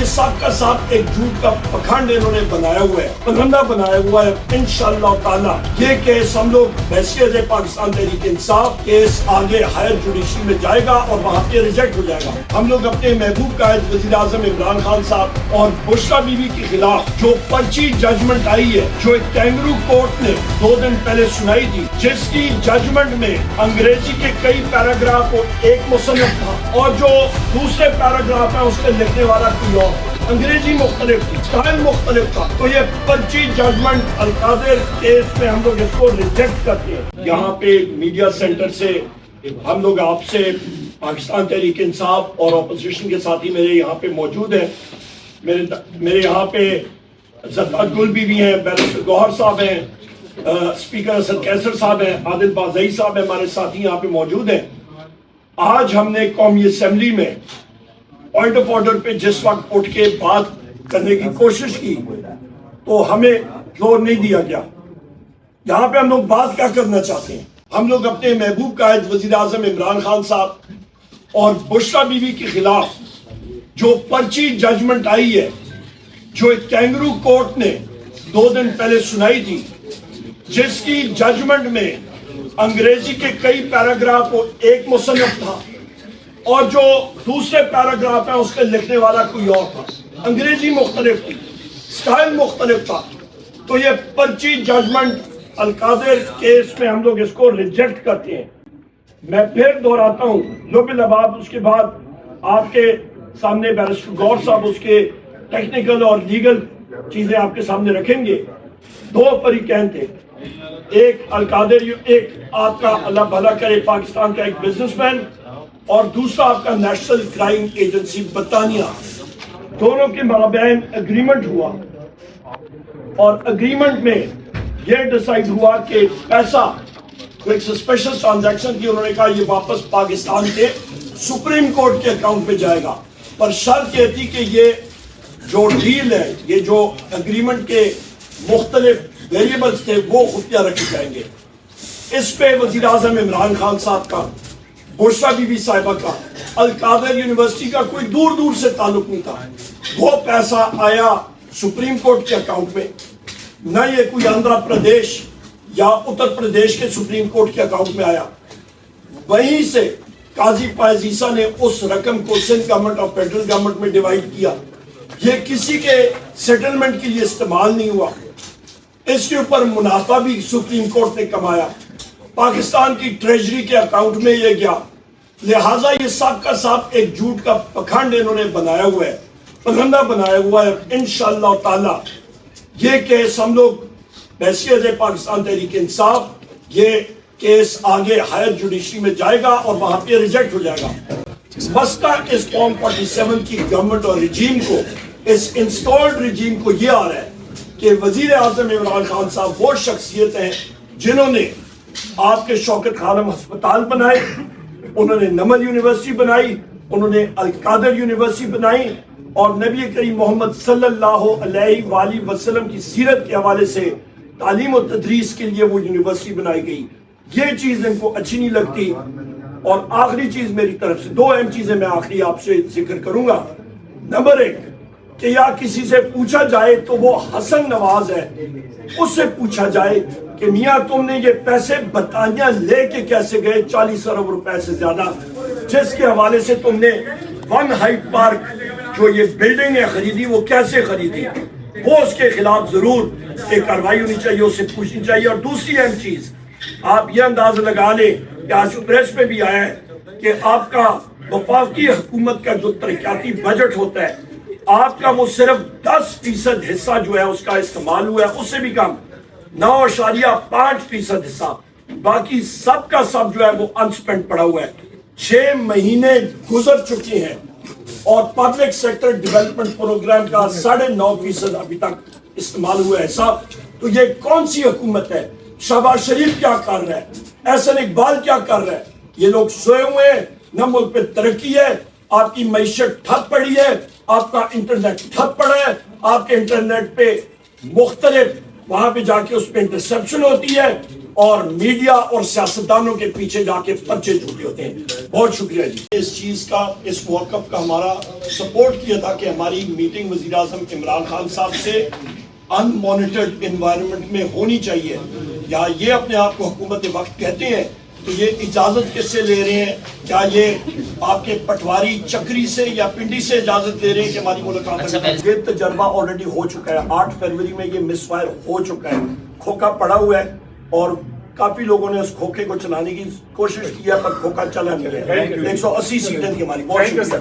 یہ سب کا سب ایک جھوٹ کا پکھنڈ انہوں نے بنایا ہوا ہے، پرندہ بنایا ہوا ہے۔ انشاءاللہ تعالی یہ کیس ہم لوگ بحیثیت پاکستان تحریک انصاف کیس آگے ہائر جوڈیشری میں جائے گا اور وہاں پہ ریجیکٹ ہو جائے گا۔ ہم لوگ اپنے محبوب قائد وزیر اعظم عمران خان صاحب اور بشریٰ بی بی کے خلاف جو پرچی ججمنٹ آئی ہے، جو ایک کینگرو کورٹ نے 2 دن پہلے سنائی تھی، جس کی ججمنٹ میں انگریزی کے کئی پیراگراف کو ایک مصنف تھا اور جو دوسرے پیراگراف ہے اس کے لکھنے والا کوئی اور، انگریزی مختلف تھی، اسٹائل مختلف تھا۔ تو یہ پرچی ججمنٹ القادر کیس میں ہم لوگ اس کو ریجیکٹ کرتے ہیں۔ یہاں پہ میڈیا سینٹر سے ہم لوگ آپ سے پاکستان تحریک انصاف اور اپوزیشن کے ساتھی میرے یہاں پہ موجود ہیں۔ میرے یہاں پہ زکات گل بھی ہیں، بیرسٹر گوہر صاحب ہیں، اسپیکر اسد کیسر صاحب ہیں، عادل بازئی صاحب ہیں، ہمارے ساتھی یہاں پہ موجود ہیں۔ آج ہم نے قومی اسمبلی میں پوائنٹ آف آرڈر پہ جس وقت اٹھ کے بات کرنے کی کوشش کی تو ہمیں فلور نہیں دیا گیا۔ یہاں پہ ہم لوگ بات کیا کرنا چاہتے ہیں؟ ہم لوگ اپنے محبوب قائد وزیر اعظم عمران خان صاحب اور بشریٰ بی بی کے خلاف جو پرچی ججمنٹ آئی ہے، جو ایک کینگرو کورٹ نے 2 دن پہلے سنائی تھی، جس کی ججمنٹ میں انگریزی کے کئی پیراگراف کو ایک مصنف تھا اور جو دوسرے پیراگراف ہیں اس کے لکھنے والا کوئی اور تھا، انگریزی مختلف تھی، اسٹائل مختلف تھا۔ تو یہ پرچی ججمنٹ القادر کیس میں ہم لوگ اس کو ریجیکٹ کرتے ہیں۔ میں پھر دہراتا ہوں، جو بالاباب اس کے بعد آپ کے سامنے بیرسٹر گور صاحب اس کے ٹیکنیکل اور لیگل چیزیں آپ کے سامنے رکھیں گے۔ 2 فریقین تھے، ایک القادر، ایک آپ کا اللہ بھلا کرے پاکستان کا ایک بزنس مین، اور دوسرا آپ کا نیشنل کرائم ایجنسی برطانیہ۔ دونوں کے مابین اگریمنٹ ہوا اور اگریمنٹ میں یہ ڈیسائیڈ ہوا کہ پیسہ ایک سسپیشس ٹرانزیکشن کی، انہوں نے کہا یہ واپس پاکستان کے سپریم کورٹ کے اکاؤنٹ پہ جائے گا، پر شرط یہ تھی کہ یہ جو ڈیل ہے، یہ جو اگریمنٹ کے مختلف ویریبلز تھے وہ خفیہ رکھے جائیں گے۔ اس پہ وزیر اعظم عمران خان صاحب کا، بشریٰ بی بی صاحبہ کا، القادر یونیورسٹی کا کوئی دور دور سے تعلق نہیں تھا۔ وہ پیسہ آیا سپریم کورٹ کے اکاؤنٹ میں، نہ یہ کوئی آندھرا پردیش یا اتر پردیش کے سپریم کورٹ کے اکاؤنٹ میں آیا۔ وہیں سے قاضی پائزیسا نے اس رقم کو سندھ گورنمنٹ اور فیڈرل گورنمنٹ میں ڈیوائیڈ کیا۔ یہ کسی کے سیٹلمنٹ کے لیے استعمال نہیں ہوا، اس کے اوپر منافع بھی سپریم کورٹ نے کمایا، پاکستان کی ٹریجری کے اکاؤنٹ میں یہ گیا۔ لہٰذا یہ سب کا سب ایک جھوٹ کا پکھنڈ انہوں نے بنایا ہوا ہے، پرندہ بنایا ہوا ہے۔ انشاءاللہ تعالی یہ کیس ہم لوگ بحیثیت پاکستان تحریک انصاف یہ کیس آگے ہائر جوڈیشری میں جائے گا اور وہاں پہ ریجیکٹ ہو جائے گا۔ مسئلہ اس قوم 47 کی گورنمنٹ اور رجیم کو، اس انسٹالڈ رجیم کو یہ آ رہا ہے کہ وزیر اعظم عمران خان صاحب وہ شخصیت ہیں جنہوں نے آپ کے شوکت خانم ہسپتال بنائے، انہوں نے نمل یونیورسٹی بنائی، انہوں نے القادر یونیورسٹی بنائی، اور نبی کریم محمد صلی اللہ علیہ وآلہ وسلم کی سیرت کے حوالے سے تعلیم و تدریس کے لیے وہ یونیورسٹی بنائی گئی۔ یہ چیز ان کو اچھی نہیں لگتی۔ اور آخری چیز میری طرف سے 2 اہم چیزیں میں آخری آپ سے ذکر کروں گا۔ نمبر 1 کہ یا کسی سے پوچھا جائے تو وہ حسن نواز ہے، اس سے پوچھا جائے کہ میاں تم نے یہ پیسے برطانیہ لے کے کیسے گئے 40 ارب روپے سے زیادہ، جس کے حوالے سے تم نے 1 ہائیڈ پارک جو یہ بلڈنگیں خریدی وہ کیسے خریدی، وہ اس کے خلاف ضرور ایک کارروائی ہونی چاہیے، اس سے پوچھنی چاہیے۔ اور دوسری اہم چیز، آپ یہ اندازہ لگا لیں کہ آج پریس میں بھی آیا ہے کہ آپ کا وفاقی حکومت کا جو ترقیاتی بجٹ ہوتا ہے، آپ کا وہ صرف 10% حصہ جو ہے اس کا استعمال ہوا ہے، اس سے بھی کم 9.5% حصہ، باقی سب کا سب جو ہے وہ انسپینڈ پڑا ہوا ہے۔ 6 مہینے گزر چکے ہیں اور پبلک سیکٹر ڈیولپمنٹ پروگرام کا 9.5% ابھی تک استعمال ہوا ہے صاحب۔ تو یہ کون سی حکومت ہے؟ شہباز شریف کیا کر رہا ہے؟ احسن اقبال کیا کر رہا ہے؟ یہ لوگ سوئے ہوئے ہیں، نہ ملک پہ ترقی ہے، آپ کی معیشت ٹھپ پڑی ہے، آپ کا انٹرنیٹ ٹھپ پڑا ہے، آپ کے انٹرنیٹ پہ مختلف وہاں پہ جا کے اس پہ انٹرسپشن ہوتی ہے، اور میڈیا اور سیاستدانوں کے پیچھے جا کے پرچے جھوٹے ہوتے ہیں. بہت شکریہ جی. اس چیز کا اس موقف کا ہمارا سپورٹ کیا تھا کہ ہماری میٹنگ وزیر اعظم عمران خان صاحب سے ان مانیٹرڈ انوائرمنٹ میں ہونی چاہیے. یا یہ اپنے آپ کو حکومت وقت کہتے ہیں تو یہ اجازت کس سے لے رہے ہیں؟ کیا یہ آپ کے پٹواری چکری سے یا پنڈی سے اجازت لے رہے ہیں کہ ہماری ملاقات؟ یہ تجربہ آلریڈی ہو چکا ہے. 8 فروری میں یہ مس فائر ہو چکا ہے. کھوکھا پڑا ہوا ہے اور کافی لوگوں نے اس کھوکھے کو چلانے کی کوشش کی ہے پر کھوکھا چلا نہیں ہے. 180 سیٹیں تھی ہماری. بہت شکریہ.